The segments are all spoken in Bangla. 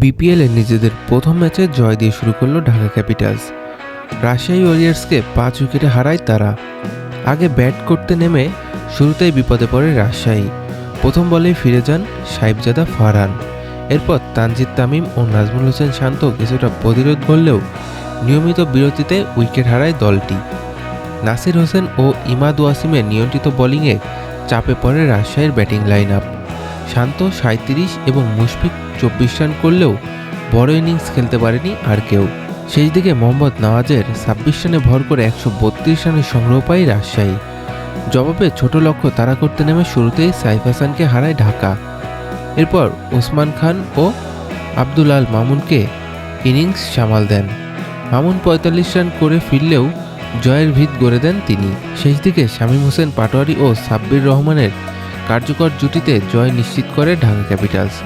বিপিএলে নিজেদের প্রথম ম্যাচে জয় দিয়ে শুরু করলো ঢাকা ক্যাপিটালস। রাজশাহী ওয়ারিয়র্সকে 5 উইকেটে হারায় তারা। আগে ব্যাট করতে নেমে শুরুতেই বিপদে পড়ে রাজশাহী। প্রথম বলেই ফিরে যান সাইফজাদা ফারহান। এরপর তানজিদ তামিম ও নাজমুল হোসেন শান্ত কিছুটা প্রতিরোধ করলেও নিয়মিত বিরতিতে উইকেট হারায় দলটি। নাসির হোসেন ও ইমাদ ওয়াসিমের নিয়ন্ত্রিত বোলিংয়ে চাপে পড়ে রাজশাহীর ব্যাটিং লাইন আপ। শান্ত 37 এবং মুশফিক 24 রান করলেও বড় ইনিংস খেলতে পারেনি আর কেউ। শেষ দিকে মোহাম্মদ নওয়াজের 26 রানে ভর করে 132 রানের সংগ্রহ পায় রাজশাহী। জবাবে ছোট লক্ষ্য তাড়া করতে নেমে শুরুতেই সাইফ হাসানকে হারায় ঢাকা। এরপর ওসমান খান ও আব্দুল আল মামুনকে ইনিংস সামাল দেন। মামুন 45 রান করে ফিরলেও জয়ের ভিত গড়ে দেন তিনি। শেষ দিকে শামীম হোসেন পাটোয়ারি ও সাব্বির রহমানের কার্যকর জুটিতে জয় নিশ্চিত করে ঢাকা ক্যাপিটালস।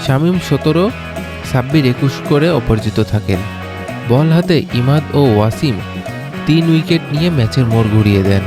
শামীম 17, সাব্বির 21 করে অপরাজিত থাকেন। বল হাতে ইমাদ ও ওয়াসিম 3 উইকেট নিয়ে ম্যাচের মোড় ঘুরিয়ে দেন।